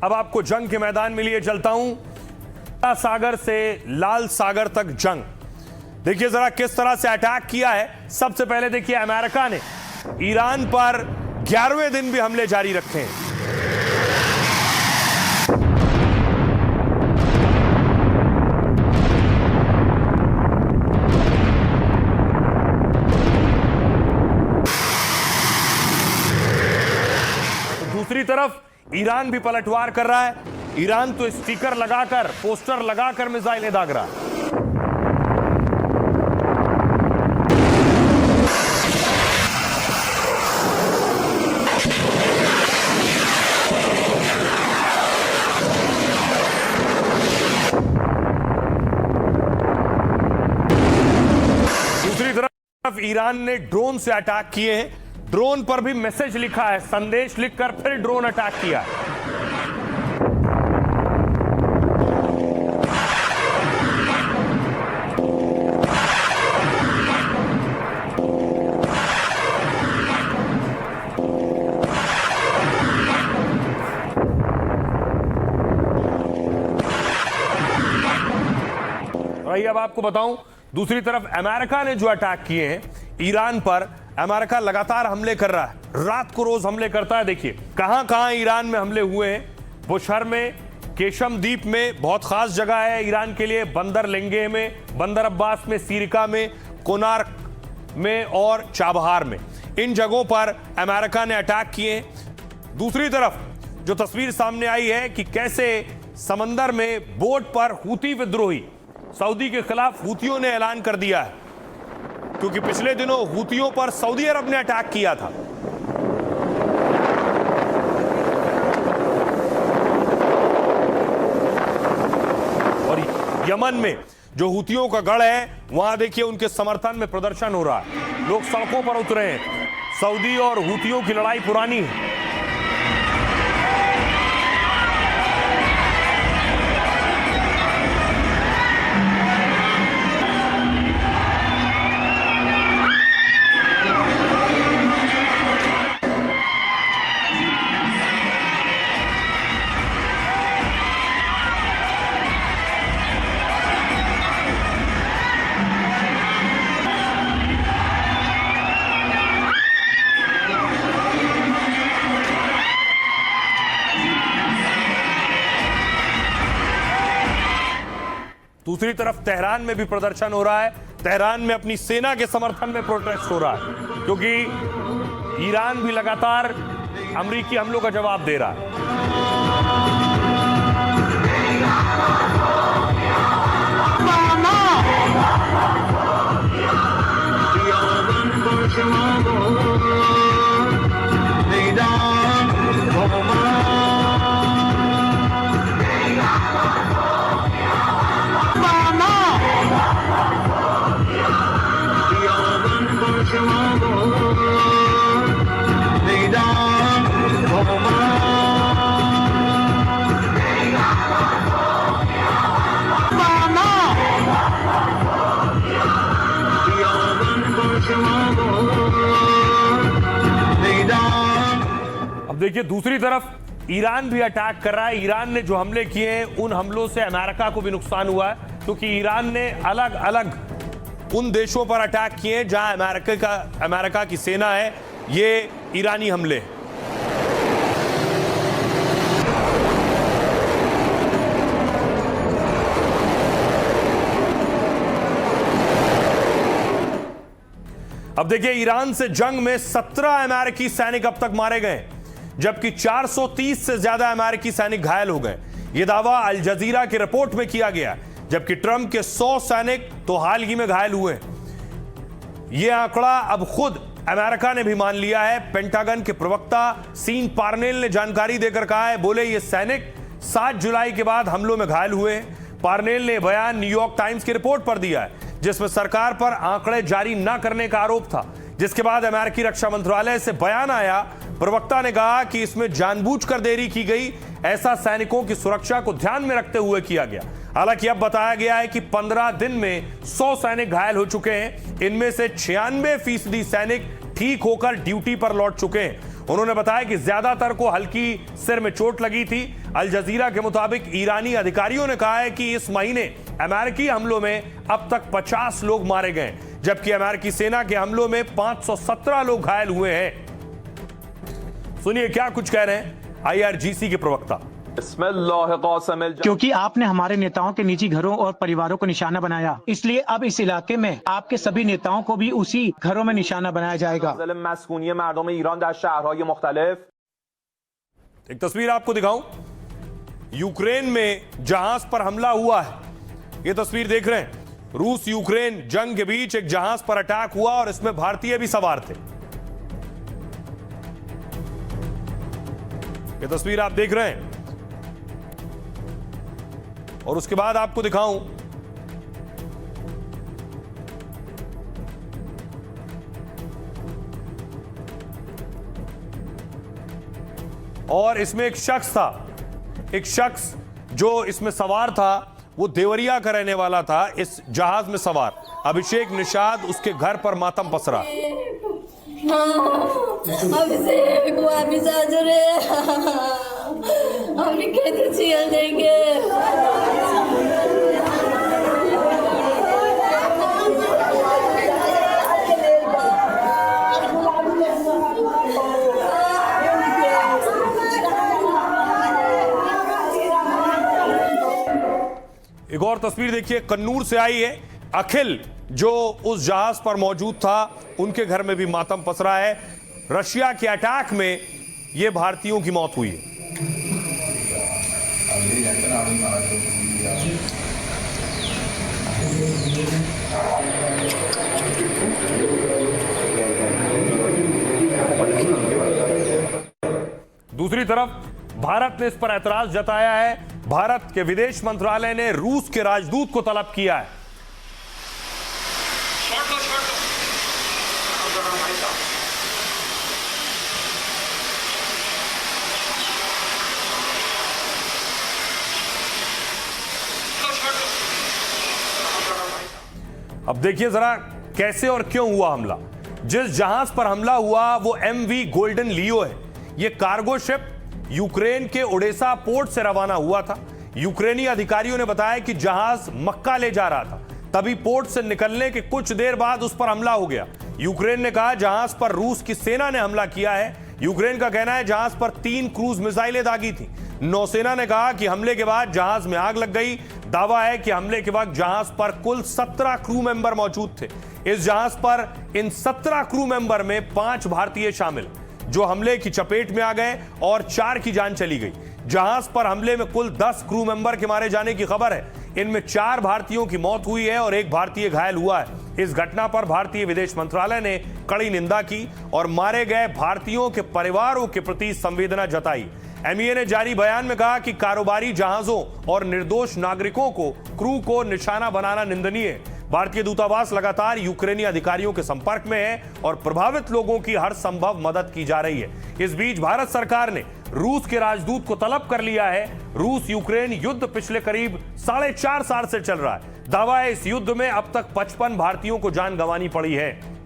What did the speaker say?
अब आपको जंग के मैदान में लिए चलता हूं। सागर से लाल सागर तक जंग देखिए जरा किस तरह से अटैक किया है। सबसे पहले देखिए अमेरिका ने ईरान पर 11वें दिन भी हमले जारी रखे हैं। तो दूसरी तरफ ईरान भी पलटवार कर रहा है। ईरान तो स्टिकर लगाकर, पोस्टर लगाकर मिसाइलें दाग रहा है। दूसरी तरफ ईरान ने ड्रोन से अटैक किए हैं। ड्रोन पर भी मैसेज लिखा है, संदेश लिखकर फिर ड्रोन अटैक किया है। भाई अब आपको बताऊं, दूसरी तरफ अमेरिका ने जो अटैक किए हैं ईरान पर, अमेरिका लगातार हमले कर रहा है, रात को रोज हमले करता है। देखिए कहां कहां ईरान में हमले हुए हैं। बुशहर में, केशम द्वीप में बहुत खास जगह है ईरान के लिए, बंदर लेंगे में, बंदर अब्बास में, सीरिका में, कोनार्क में और चाबहार में, इन जगहों पर अमेरिका ने अटैक किए हैं। दूसरी तरफ जो तस्वीर सामने आई है कि कैसे समंदर में बोट पर हूती विद्रोही, सऊदी के खिलाफ हूतियों ने ऐलान कर दिया है, क्योंकि पिछले दिनों हूतियों पर सऊदी अरब ने अटैक किया था। और यमन में जो हूतियों का गढ़ है, वहां देखिए उनके समर्थन में प्रदर्शन हो रहा है, लोग सड़कों पर उतरे हैं। सऊदी और हूतियों की लड़ाई पुरानी है। दूसरी तरफ तेहरान में भी प्रदर्शन हो रहा है। तेहरान में अपनी सेना के समर्थन में प्रोटेस्ट हो रहा है, क्योंकि ईरान भी लगातार अमेरिकी हमलों का जवाब दे रहा है। अब देखिए दूसरी तरफ ईरान भी अटैक कर रहा है। ईरान ने जो हमले किए हैं, उन हमलों से अमेरिका को भी नुकसान हुआ है, क्योंकि ईरान ने अलग अलग उन देशों पर अटैक किए हैं जहां अमेरिका की सेना है। ये ईरानी हमले। अब देखिए ईरान से जंग में 17 अमेरिकी सैनिक अब तक मारे गए, जबकि 430 से ज्यादा अमेरिकी सैनिक घायल हो गए। यह दावा अल जजीरा की रिपोर्ट में किया गया, जबकि ट्रंप के 100 सैनिक तो हाल ही में घायल हुए। यह आंकड़ा अब खुद अमेरिका ने भी मान लिया है। पेंटागन के प्रवक्ता सीन पार्नेल ने जानकारी देकर कहा है, बोले ये सैनिक 7 जुलाई के बाद हमलों में घायल हुए। पार्नेल ने बयान न्यूयॉर्क टाइम्स की रिपोर्ट पर दिया है, जिसमें सरकार पर आंकड़े जारी न करने का आरोप था, जिसके बाद अमेरिकी रक्षा मंत्रालय से बयान आया। प्रवक्ता ने कहा कि इसमें जानबूझकर देरी की गई, ऐसा सैनिकों की सुरक्षा को ध्यान में रखते हुए किया गया। हालांकि अब बताया गया है कि 15 दिन में 100 सैनिक घायल हो चुके हैं। इनमें से 96% सैनिक ठीक होकर ड्यूटी पर लौट चुके हैं। उन्होंने बताया कि ज्यादातर को हल्की सिर में चोट लगी थी। अल जजीरा के मुताबिक ईरानी अधिकारियों ने कहा है कि इस महीने अमेरिकी हमलों में अब तक 50 लोग मारे गए, जबकि अमेरिकी सेना के हमलों में 517 लोग घायल हुए हैं। सुनिए क्या कुछ कह रहे हैं आईआरजीसी के प्रवक्ता। क्योंकि आपने हमारे नेताओं के निजी घरों और परिवारों को निशाना बनाया, इसलिए अब इस इलाके में आपके सभी नेताओं को भी उसी घरों में निशाना बनाया जाएगा। एक तस्वीर आपको दिखाऊं, यूक्रेन में जहाज पर हमला हुआ है। ये तस्वीर देख रहे हैं, रूस यूक्रेन जंग के बीच एक जहाज पर अटैक हुआ और इसमें भारतीय भी सवार थे। ये तस्वीर आप देख रहे हैं और उसके बाद आपको दिखाऊं और इसमें एक शख्स जो इसमें सवार था वो देवरिया का रहने वाला था। इस जहाज में सवार अभिषेक निषाद, उसके घर पर मातम पसरा। अभिषेक वापिस आ जा रे, हम कैसे झेल देंगे। एक और तस्वीर देखिए, कन्नूर से आई है। अखिल जो उस जहाज पर मौजूद था, उनके घर में भी मातम पसरा है। रशिया के अटैक में ये भारतीयों की मौत हुई है। दूसरी तरफ भारत ने इस पर ऐतराज जताया है। भारत के विदेश मंत्रालय ने रूस के राजदूत को तलब किया है। अब देखिए जरा कैसे और क्यों हुआ हमला। जिस जहाज पर हमला हुआ वो MV गोल्डन लियो है। यह कार्गो शिप यूक्रेन के ओडेसा पोर्ट से रवाना हुआ था। यूक्रेनी अधिकारियों ने बताया कि जहाज मक्का ले जा रहा था, तभी पोर्ट से निकलने के कुछ देर बाद उस पर हमला हो गया। यूक्रेन ने कहा जहाज पर रूस की सेना ने हमला किया है। यूक्रेन का कहना है जहाज पर 3 क्रूज मिसाइलें दागी थी। नौसेना ने कहा कि हमले के बाद जहाज में आग लग गई। दावा है कि हमले के वक्त जहाज पर कुल 17 क्रू मेंबर मौजूद थे। इस जहाज पर इन 17 क्रू मेंबर में 5 भारतीय शामिल, जो हमले की चपेट में आ गए और 4 की जान चली गई। जहाज पर हमले में कुल 10 क्रू मेंबर के मारे जाने की खबर है। इनमें 4 भारतीयों की मौत हुई है और 1 भारतीय घायल हुआ है। इस घटना पर भारतीय विदेश मंत्रालय ने कड़ी निंदा की और मारे गए भारतीयों के परिवारों के प्रति संवेदना जताई। MEA ने जारी बयान में कहा कि कारोबारी जहाजों और निर्दोष नागरिकों को, क्रू को निशाना बनाना निंदनीय है। भारतीय दूतावास लगातार यूक्रेनी अधिकारियों के संपर्क में है और प्रभावित लोगों की हर संभव मदद की जा रही है। इस बीच भारत सरकार ने रूस के राजदूत को तलब कर लिया है। रूस यूक्रेन युद्ध पिछले करीब 4.5 साल से चल रहा है। दावा है इस युद्ध में अब तक 55 भारतीयों को जान गंवानी पड़ी है।